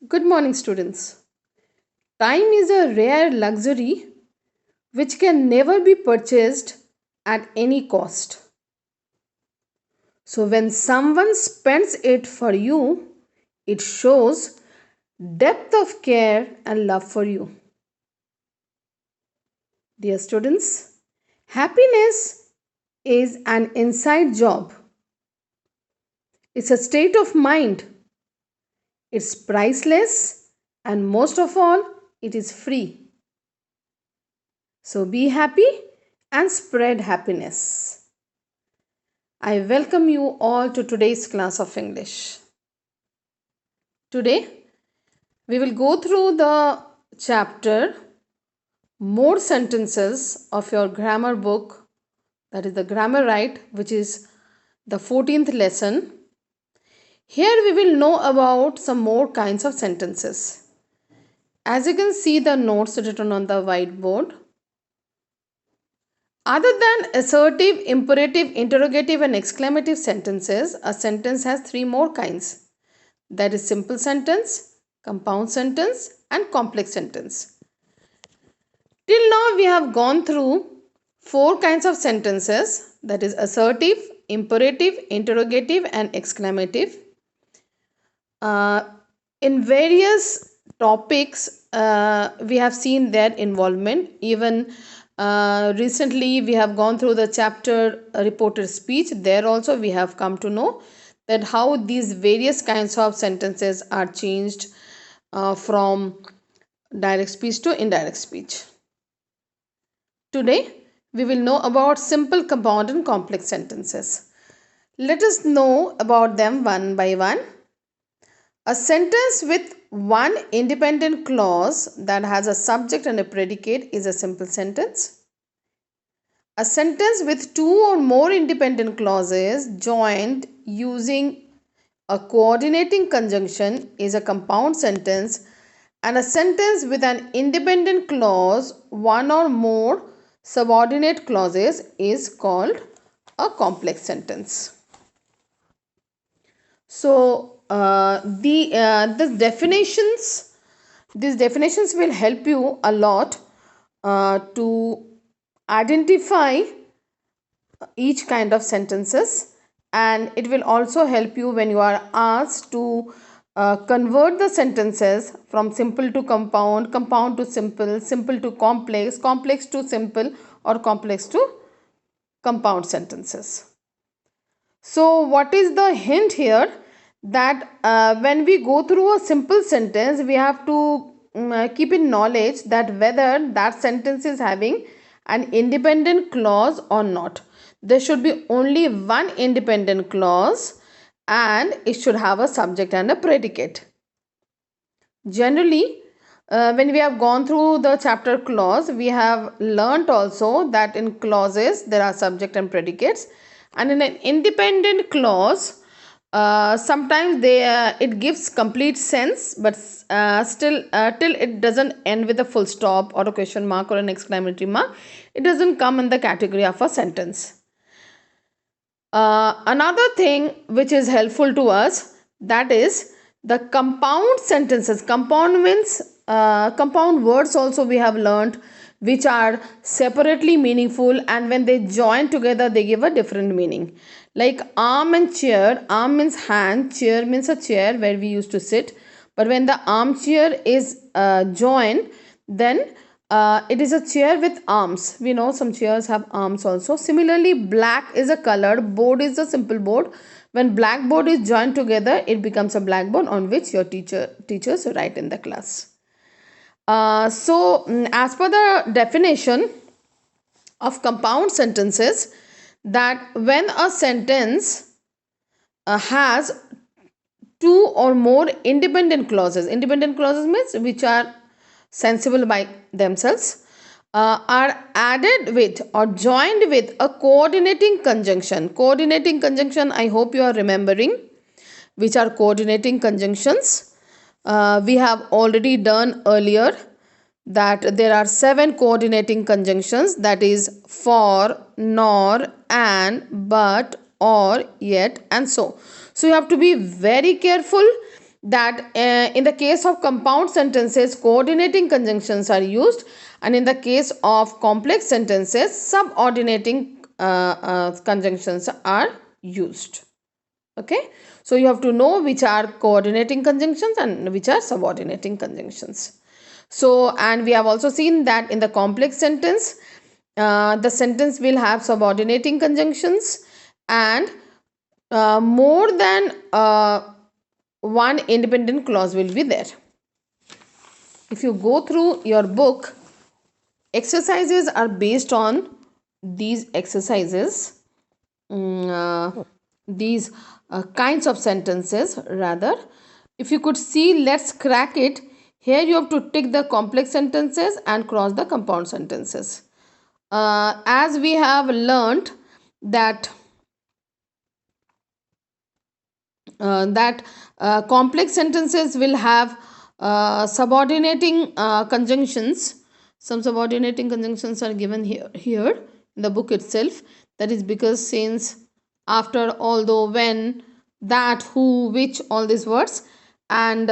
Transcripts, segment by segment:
Good morning, students. Time is a rare luxury which can never be purchased at any cost. So, when someone spends it for you, it shows depth of care and love for you. Dear students, happiness is an inside job, it's a state of mind, it's priceless, and most of all, it is free. So be happy and spread happiness. I welcome you all to today's class of English. Today we will go through the chapter More Sentences of your grammar book, that is the Grammar Right, which is the 14th lesson. Here we will know about some more kinds of sentences. As you can see the notes written on the whiteboard, other than assertive, imperative, interrogative and exclamative sentences, a sentence has three more kinds. That is simple sentence, compound sentence and complex sentence. Till now we have gone through four kinds of sentences, that is assertive, imperative, interrogative and exclamative. In various topics we have seen their involvement. Even recently we have gone through the chapter reported speech. There also we have come to know that how these various kinds of sentences are changed from direct speech to indirect speech. Today we will know about simple, compound and complex sentences. Let us know about them one by one. A sentence with one independent clause that has a subject and a predicate is a simple sentence. A sentence with two or more independent clauses joined using a coordinating conjunction is a compound sentence, and a sentence with an independent clause, one or more subordinate clauses, is called a complex sentence. So these definitions will help you a lot to identify each kind of sentences, and it will also help you when you are asked to convert the sentences from simple to compound, compound to simple, simple to complex, complex to simple or complex to compound sentences. So what is the hint here? That when we go through a simple sentence, we have to keep in knowledge that whether that sentence is having an independent clause or not. There should be only one independent clause and it should have a subject and a predicate. Generally, when we have gone through the chapter clause, we have learnt also that in clauses there are subject and predicates, and in an independent clause sometimes it gives complete sense, but still till it doesn't end with a full stop or a question mark or an exclamatory mark, it doesn't come in the category of a sentence. Another thing which is helpful to us, that is the compound sentences. Compound means compound words also we have learnt, which are separately meaningful, and when they join together they give a different meaning. Like arm and chair. Arm means hand, chair means a chair where we used to sit, but when the armchair is joined, then it is a chair with arms. We know some chairs have arms also. Similarly, black is a color, board is a simple board. When blackboard is joined together, it becomes a blackboard on which your teachers write in the class. As per the definition of compound sentences, that when a sentence has two or more independent clauses means which are sensible by themselves, are added with or joined with a coordinating conjunction. Coordinating conjunction, I hope you are remembering which are coordinating conjunctions. We have already done earlier that there are 7 coordinating conjunctions, that is for, nor, and, but, or, yet and so. So you have to be very careful that in the case of compound sentences, coordinating conjunctions are used, and in the case of complex sentences, subordinating conjunctions are used. Okay, so you have to know which are coordinating conjunctions and which are subordinating conjunctions. So, and we have also seen that in the complex sentence, the sentence will have subordinating conjunctions, and more than one independent clause will be there. If you go through your book, exercises are based on these exercises, these kinds of sentences rather. If you could see, let's crack it. Here you have to tick the complex sentences and cross the compound sentences. As we have learned that complex sentences will have subordinating conjunctions. Some subordinating conjunctions are given here in the book itself. That is because, since, after, although, when, that, who, which, all these words, and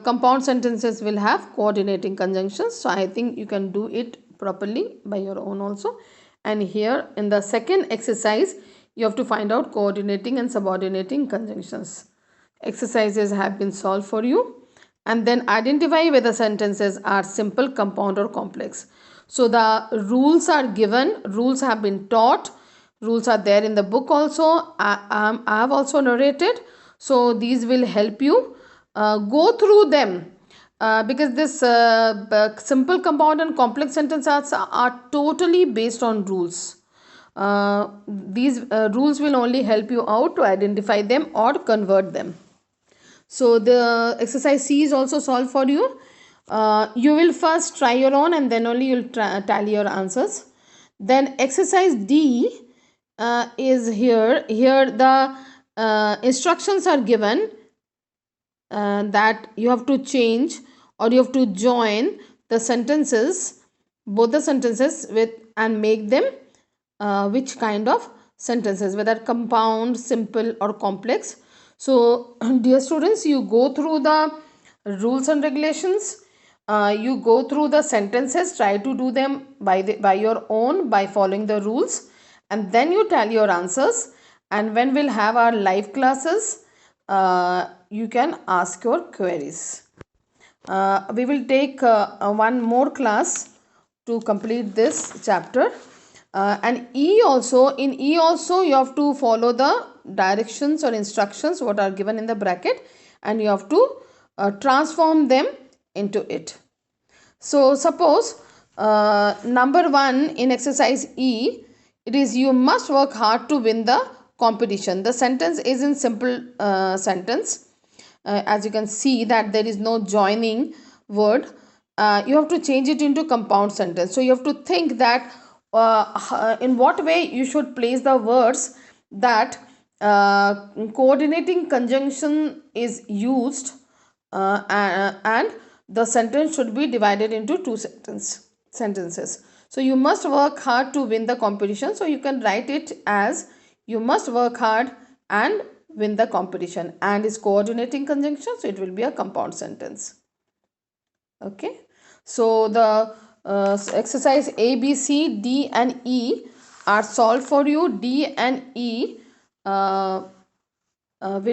compound sentences will have coordinating conjunctions. So I think you can do it properly by your own also. And here in the second exercise, you have to find out coordinating and subordinating conjunctions. Exercises have been solved for you, and then identify whether sentences are simple, compound, or complex. So the rules are given, rules have been taught, rules are there in the book also. I have also narrated, so these will help you go through them. Because this simple, compound, and complex sentences are totally based on rules. These rules will only help you out to identify them or convert them. So the exercise C is also solved for you. You will first try your own, and then only you'll tally your answers. Then exercise D is here. Here the instructions are given that you have to change, or you have to join the sentences, both the sentences, with, and make them which kind of sentences, whether compound, simple, or complex. So dear students, you go through the rules and regulations, you go through the sentences, try to do them by your own, by following the rules, and then you tally your answers. And when we'll have our live classes, you can ask your queries. We will take one more class to complete this chapter. And E also, in E also you have to follow the directions or instructions what are given in the bracket, and you have to transform them into it. So suppose number 1 in exercise E, it is, you must work hard to win the competition. The sentence is in simple sentence. As you can see that there is no joining word. You have to change it into compound sentence. So you have to think that in what way you should place the words that coordinating conjunction is used, and the sentence should be divided into two sentences. So you must work hard to win the competition. So you can write it as, you must work hard and win the competition, and is coordinating conjunction, so it will be a compound sentence. Okay, so the exercise A, B, C, D, and E are solved for you. D and E will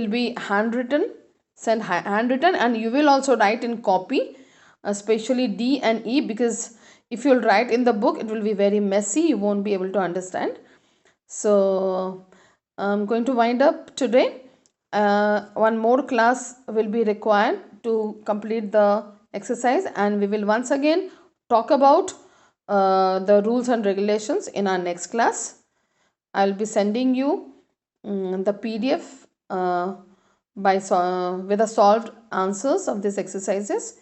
be handwritten, send handwritten, and you will also write in copy, especially D and E, because if you'll write in the book, it will be very messy, you won't be able to understand. So I'm going to wind up today. One more class will be required to complete the exercise, and we will once again talk about the rules and regulations in our next class. I'll be sending you the PDF with the solved answers of these exercises.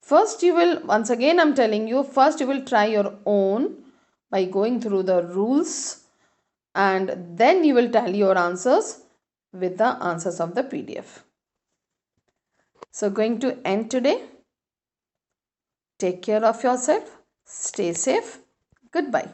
First you will, once again I'm telling you, first you will try your own by going through the rules, and then you will tally your answers with the answers of the PDF. So going to end today. Take care of yourself. Stay safe. Goodbye.